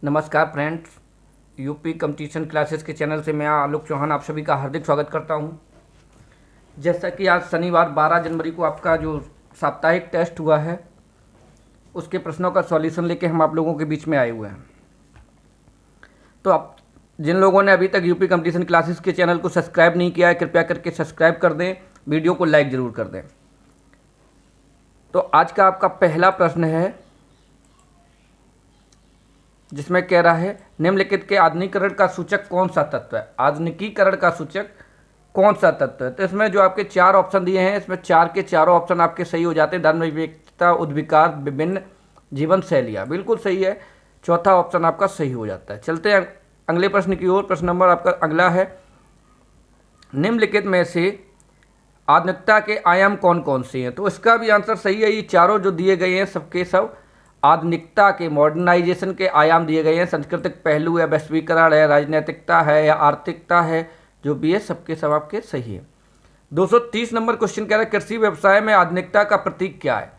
नमस्कार friends, UP competition classes के channel से मैं आलोक चौहान आप सभी का हार्दिक स्वागत करता हूं। जैसा कि आज शनिवार 12 जनवरी को आपका जो साप्ताहिक टेस्ट हुआ है उसके प्रश्नों का सॉल्यूशन लेके हम आप लोगों के बीच में आए हुए हैं। तो आप जिन लोगों ने अभी तक यूपी कंपटीशन क्लासेस के चैनल को सब्सक्राइब नहीं किया है, कृपया करके सब्सक्राइब कर दें, वीडियो को लाइक ज़रूर कर दें। तो आज का आपका पहला प्रश्न है जिसमें कह रहा है निम्नलिखित के आधुनिकीकरण का सूचक कौन सा तत्व है। आधुनिकीकरण का सूचक कौन सा तत्व है। तो इसमें जो आपके चार ऑप्शन दिए हैं, इसमें चार के चारों ऑप्शन आपके सही हो जाते हैं। धर्मनिरपेक्षता, उद्विकार, विभिन्न जीवन शैलियाँ, बिल्कुल सही है। चौथा ऑप्शन आपका सही हो जाता है। चलते हैं अगले प्रश्न की ओर। प्रश्न नंबर आपका अगला है, निम्नलिखित में से आधुनिकता के आयाम कौन कौन से हैं। तो इसका भी आंसर सही है। ये चारों जो दिए गए हैं सबके सब आधुनिकता के, मॉडर्नाइजेशन के आयाम दिए गए हैं। सांस्कृतिक पहलू है, वैश्वीकरण है, राजनैतिकता है या आर्थिकता है, जो भी है सबके सब आपके सही है। 230 नंबर क्वेश्चन कह रहा है कृषि व्यवसाय में आधुनिकता का प्रतीक क्या है।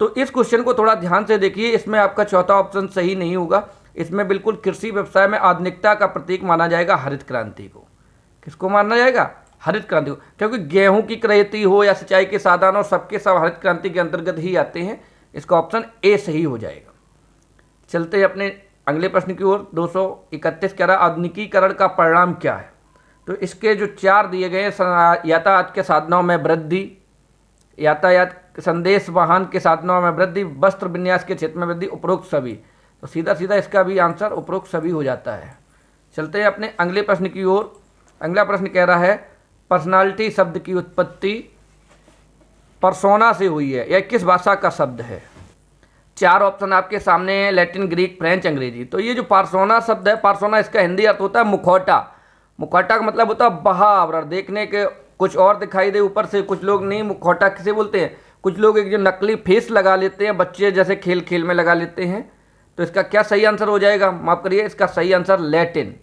तो इस क्वेश्चन को थोड़ा ध्यान से देखिए, इसमें आपका चौथा ऑप्शन सही नहीं होगा। इसमें बिल्कुल कृषि व्यवसाय में आधुनिकता का प्रतीक माना जाएगा हरित क्रांति को। किसको माना जाएगा? हरित क्रांति को, क्योंकि गेहूं की खेती हो या सिंचाई के साधन हो, सबके सब हरित क्रांति के अंतर्गत ही आते हैं। इसका ऑप्शन ए सही हो जाएगा। चलते हैं अपने अगले प्रश्न की ओर। 231 कह रहा है आधुनिकीकरण का परिणाम क्या है। तो इसके जो चार दिए गए हैं, यातायात के साधनों में वृद्धि, यातायात संदेश वाहन के साधनों में वृद्धि, वस्त्र विन्यास के क्षेत्र में वृद्धि, उपरोक्त सभी। तो सीधा सीधा इसका भी आंसर उपरोक्त सभी हो जाता है। चलते हैं अपने अगले प्रश्न की ओर। अगला प्रश्न कह रहा है पर्सनालिटी शब्द की उत्पत्ति पर्सोना से हुई है, यह किस भाषा का शब्द है। चार ऑप्शन आपके सामने हैं, लैटिन, ग्रीक, फ्रेंच, अंग्रेजी। तो ये जो पार्सोना शब्द है, पार्सोना इसका हिंदी अर्थ होता है मुखौटा। मुखौटा का मतलब होता है बहावरण, देखने के कुछ और दिखाई दे ऊपर से। कुछ लोग नहीं, मुखौटा किसे बोलते हैं, कुछ लोग एक जो नकली फेस लगा लेते हैं, बच्चे जैसे खेल खेल में लगा लेते हैं। तो इसका क्या सही आंसर हो जाएगा? माफ करिए, इसका सही आंसर लैटिन।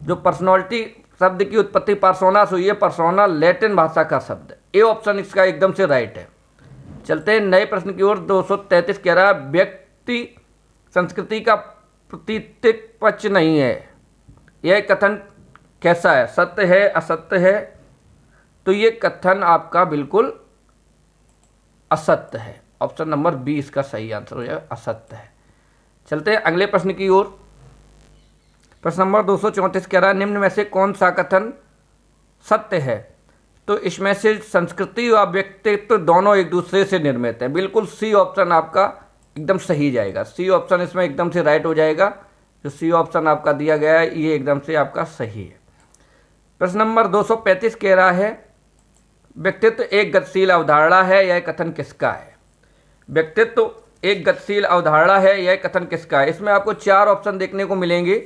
जो पर्सनैलिटी शब्द की उत्पत्ति पार्सोना से हुई है, पर्सोना लैटिन भाषा का शब्द है। ए ऑप्शन इसका एकदम से राइट है। चलते हैं नए प्रश्न की ओर। 233 कह रहा है व्यक्ति संस्कृति का प्रतीक पक्ष नहीं है, यह कथन कैसा है? सत्य है, असत्य है? तो ये कथन आपका बिल्कुल असत्य है। ऑप्शन नंबर बी इसका सही आंसर हो जाएगा, असत्य है। चलते हैं अगले प्रश्न की ओर। प्रश्न नंबर 234 कह रहा है निम्न में से कौन सा कथन सत्य है। तो इसमें से संस्कृति और व्यक्तित्व दोनों एक दूसरे से निर्मित है। बिल्कुल सी ऑप्शन आपका एकदम सही जाएगा। सी ऑप्शन इसमें एकदम से राइट हो जाएगा। जो सी ऑप्शन आपका दिया गया है ये एकदम से आपका सही है। प्रश्न नंबर 235 कह रहा है व्यक्तित्व एक गतिशील अवधारणा है, यह कथन किसका है। व्यक्तित्व एक गतिशील अवधारणा है, यह कथन किसका है। इसमें आपको चार ऑप्शन देखने को मिलेंगे।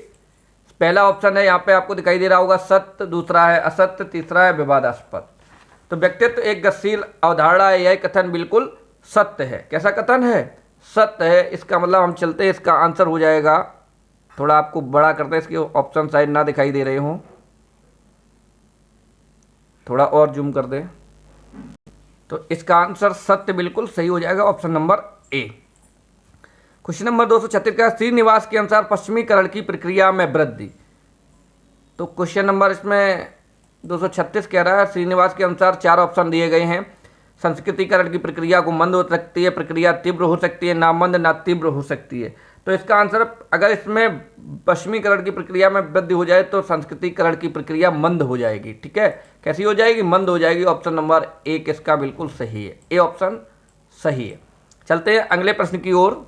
पहला ऑप्शन है, यहाँ पे आपको दिखाई दे रहा होगा सत्य, दूसरा है असत्य, तीसरा है विवादास्पद। तो व्यक्तित्व एक गतिशील अवधारणा है, यह कथन बिल्कुल सत्य है। कैसा कथन है? सत्य है। इसका मतलब हम चलते हैं, इसका आंसर हो जाएगा, थोड़ा आपको बड़ा करते हैं, इसके ऑप्शन शायद ना दिखाई दे रहे हों, थोड़ा और जूम कर दें। तो इसका आंसर सत्य बिल्कुल सही हो जाएगा, option number A. Question number 236 का श्रीनिवास के अनुसार पश्चिमीकरण की प्रक्रिया में वृद्धि। तो क्वेश्चन नंबर इसमें 236 कह रहा है श्रीनिवास के अनुसार चार ऑप्शन दिए गए हैं। संस्कृतिकरण की प्रक्रिया को मंद हो सकती है, प्रक्रिया तीव्र हो सकती है, ना मंद ना तीव्र हो सकती है। तो इसका आंसर, अगर इसमें पश्चिमीकरण की प्रक्रिया में वृद्धि हो जाए तो संस्कृतिकरण की प्रक्रिया मंद हो जाएगी। ठीक है, कैसी हो जाएगी? मंद हो जाएगी। ऑप्शन नंबर एक इसका बिल्कुल सही है, ए ऑप्शन सही है। चलते हैं अगले प्रश्न की ओर।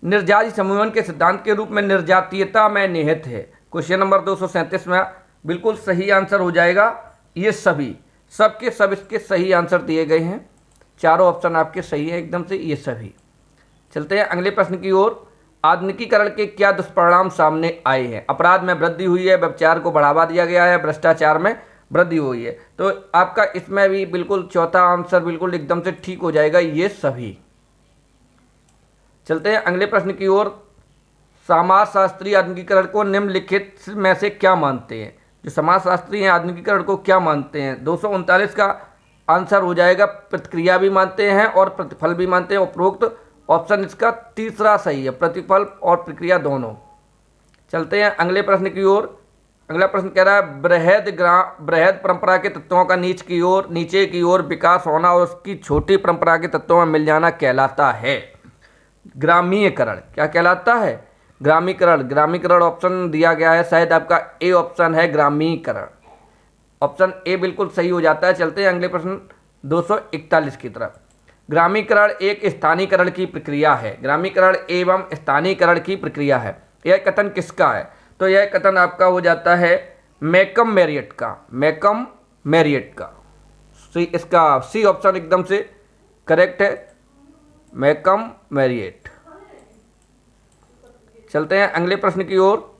निर्जाति समूहन के सिद्धांत के रूप में निर्जातीयता में निहित है। क्वेश्चन नंबर 237 में बिल्कुल सही आंसर हो जाएगा ये सभी। सबके सब इसके सही आंसर दिए गए हैं। चारों ऑप्शन आपके सही है एकदम से, ये सभी। चलते हैं अगले प्रश्न की ओर। आधुनिकीकरण के क्या दुष्परिणाम सामने आए हैं। अपराध में वृद्धि हुई है, व्यभिचार को बढ़ावा दिया गया है, भ्रष्टाचार में वृद्धि हुई है। तो आपका इसमें भी बिल्कुल चौथा आंसर बिल्कुल एकदम से ठीक हो जाएगा, ये सभी। चलते हैं अगले प्रश्न की ओर। समाजशास्त्री आधुनिकीकरण को निम्नलिखित में से क्या मानते हैं। जो समाजशास्त्री हैं आधुनिकीकरण को क्या मानते हैं। 239 का आंसर हो जाएगा प्रतिक्रिया भी मानते हैं और प्रतिफल भी मानते हैं। उपरोक्त ऑप्शन इसका तीसरा सही है, प्रतिफल और प्रक्रिया दोनों। चलते हैं अगले प्रश्न की ओर। अगला प्रश्न कह रहा है बृहद परंपरा के तत्वों का नीचे की ओर विकास होना और उसकी छोटी परंपरा के तत्वों में मिल जाना कहलाता है ग्रामीयकरण। क्या कहलाता है? ग्रामीकरण ऑप्शन दिया गया है, शायद आपका ए ऑप्शन है ग्रामीकरण। ऑप्शन ए बिल्कुल सही हो जाता है। चलते हैं अगले प्रश्न 241 की तरफ। ग्रामीकरण एक स्थानीयकरण की प्रक्रिया है। ग्रामीकरण एवं स्थानीयकरण की प्रक्रिया है। यह कथन किसका है? तो यह कथन आपका हो जाता है मैकम मैरियट का। इसका सी ऑप्शन एकदम से करेक्ट है, मैकम मैरियट। चलते हैं अगले प्रश्न की ओर।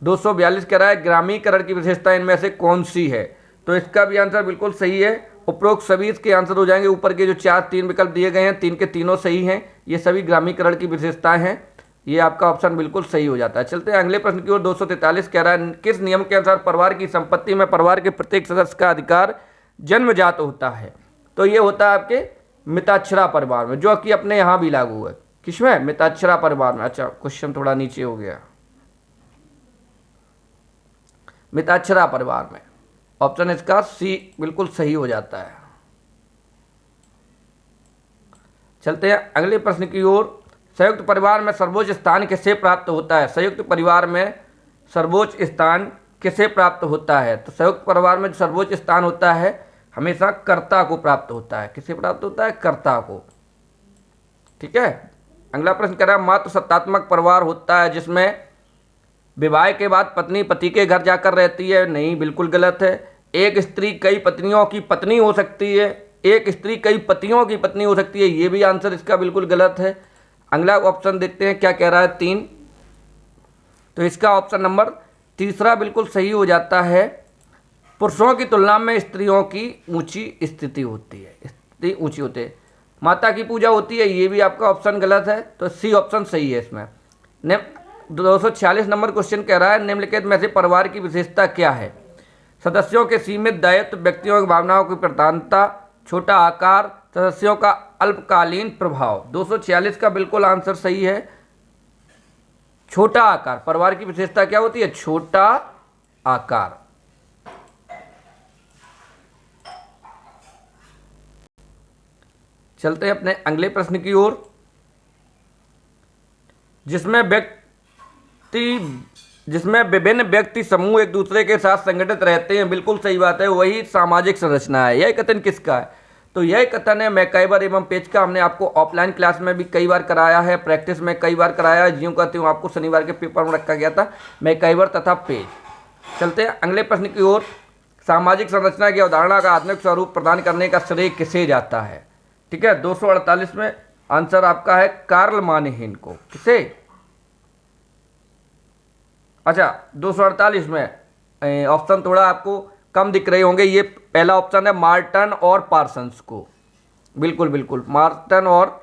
242 कह रहा है ग्रामीकरण की विशेषता इनमें से कौन सी है? तो इसका भी आंसर बिल्कुल सही है। उपरोक्त सभी इसके आंसर हो जाएंगे। ऊपर के जो 3 विकल्प दिए गए हैं, 3 के तीनों सही हैं। ये सभी ग्रामीकरण की विशेषताएं हैं। ये आपका ऑप्शन बिल्कुल सही हो जाता है। चलते हैं अगले प्रश्न की ओर। 243 कह रहा है किस नियम के अनुसार परिवार की संपत्ति में परिवार के प्रत्येक सदस्य का अधिकार जन्मजात होता है? तो ये होता है आपके मिताक्षरा परिवार में, जो कि अपने यहाँ भी लागू है। किसमें? मिताक्षरा परिवार में। अच्छा, क्वेश्चन थोड़ा नीचे हो गया। मिताक्षरा परिवार में ऑप्शन इसका सी बिल्कुल सही हो जाता है। चलते हैं अगले प्रश्न की ओर। संयुक्त परिवार में सर्वोच्च स्थान किसे प्राप्त होता है? संयुक्त परिवार में सर्वोच्च स्थान किसे प्राप्त होता है? तो संयुक्त परिवार में जो सर्वोच्च स्थान होता है हमेशा कर्ता को प्राप्त होता है। किसे प्राप्त होता है? कर्ता को। ठीक है। अगला प्रश्न कह रहा है मातृ सत्तात्मक परिवार होता है जिसमें विवाह के बाद पत्नी पति के घर जाकर रहती है। नहीं, बिल्कुल गलत है। एक स्त्री कई पत्नियों की पत्नी हो सकती है, एक स्त्री कई पतियों की पत्नी हो सकती है। ये भी आंसर इसका बिल्कुल गलत है। अगला ऑप्शन देखते हैं क्या कह रहा है, 3। तो इसका ऑप्शन नंबर तीसरा बिल्कुल सही हो जाता है। पुरुषों की तुलना में स्त्रियों की ऊंची स्थिति होती है, स्थिति ऊंची होती है। माता की पूजा होती है, ये भी आपका ऑप्शन गलत है। तो सी ऑप्शन सही है इसमें। 246 नंबर क्वेश्चन कह रहा है निम्नलिखित में से परिवार की विशेषता क्या है? सदस्यों के सीमित दायित्व, व्यक्तियों की भावनाओं की प्रधानता, छोटा आकार, सदस्यों का अल्पकालीन प्रभाव। 246 का बिल्कुल आंसर सही है, छोटा आकार। परिवार की विशेषता क्या होती है? छोटा आकार। चलते हैं अपने अगले प्रश्न की ओर। जिसमें विभिन्न व्यक्ति समूह एक दूसरे के साथ संगठित रहते हैं। बिल्कुल सही बात है, वही सामाजिक संरचना है। यह कथन किसका है? तो यह कथन है मैकाइवर एवं पेज का। हमने आपको ऑफलाइन क्लास में भी कई बार कराया है, प्रैक्टिस में कई बार कराया है। ज्यों कहते हूँ आपको शनिवार के पेपर में रखा गया था, मैकाइवर तथा पेज। चलते हैं अगले प्रश्न की ओर। सामाजिक संरचना की अवधारणा का आधुनिक स्वरूप प्रदान करने का श्रेय किसे जाता है? ठीक है, 248 में आंसर आपका है कार्ल मानहेन को। किसे? अच्छा, 248 में ऑप्शन थोड़ा आपको कम दिख रहे होंगे। ये पहला ऑप्शन है मार्टन और पार्सन्स को। बिल्कुल बिल्कुल, मार्टन और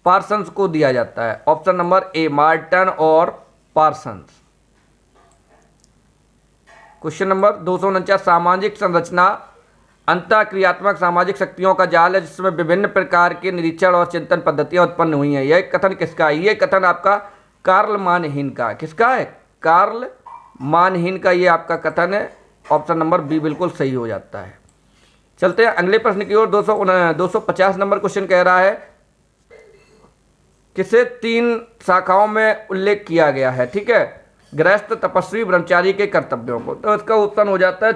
पार्सन्स को दिया जाता है। ऑप्शन नंबर ए, मार्टन और पार्सन्स। क्वेश्चन नंबर 249, सामाजिक संरचना अंतःक्रियात्मक सामाजिक शक्तियों का जाल है जिसमें विभिन्न प्रकार के निरीक्षण और चिंतन पद्धतियां उत्पन्न हुई हैं। यह कथन किसका है? यह कथन आपका कार्ल मानहेन का। किसका है? कार्ल मानहेन का ये आपका कथन है। ऑप्शन नंबर बी बिल्कुल सही हो जाता है। चलते हैं अगले प्रश्न की ओर। 250 नंबर क्वेश्चन कह रहा है किसे 3 शाखाओं में उल्लेख किया गया है? ठीक है, गृहस्थ, तपस्वी, ब्रह्मचारी के कर्तव्यों को। तो इसका ऑप्शन हो जाता है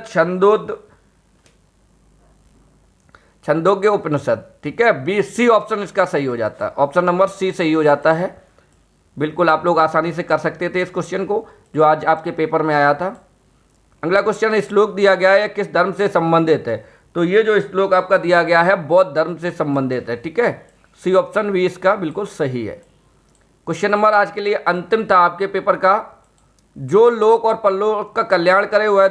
छंदोग्य उपनिषद। ठीक है, बी, सी ऑप्शन इसका सही हो जाता है। ऑप्शन नंबर सी सही हो जाता है। बिल्कुल आप लोग आसानी से कर सकते थे इस क्वेश्चन को, जो आज आपके पेपर में आया था। अगला क्वेश्चन, श्लोक दिया गया है किस धर्म से संबंधित है? तो ये जो श्लोक आपका दिया गया है बौद्ध धर्म से संबंधित है। ठीक है, सी ऑप्शन भी इसका बिल्कुल सही है। क्वेश्चन नंबर आज के लिए अंतिम था आपके पेपर का। जो लोक और परलोक का कल्याण करे वह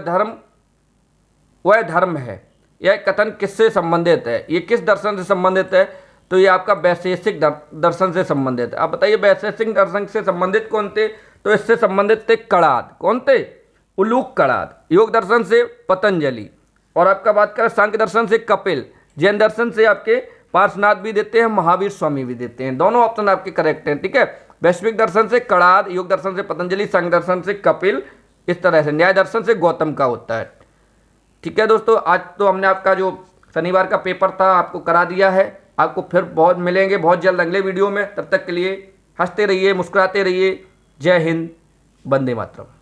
धर्म है। यह कथन किससे संबंधित है? ये किस दर्शन से संबंधित है? तो ये आपका वैशेषिक दर्शन से संबंधित है। आप बताइए वैशेषिक दर्शन से संबंधित कौन थे? तो इससे संबंधित थे कणाद। कौन थे? उलूक कणाद। योग दर्शन से पतंजलि। और आपका बात करें सांख्य दर्शन से कपिल। जैन दर्शन से आपके पार्श्वनाथ भी देते हैं, महावीर स्वामी भी देते हैं। दोनों ऑप्शन आपके करेक्ट हैं, ठीक है। वैश्विक दर्शन से कणाद, योग दर्शन से पतंजलि, संघ दर्शन से कपिल, इस तरह से न्याय दर्शन से गौतम का होता है। ठीक है दोस्तों, आज तो हमने आपका जो शनिवार का पेपर था आपको करा दिया है। आपको फिर बहुत मिलेंगे बहुत जल्द अगले वीडियो में। तब तक के लिए हंसते रहिए, मुस्कुराते रहिए। जय हिंद, वंदे मातरम।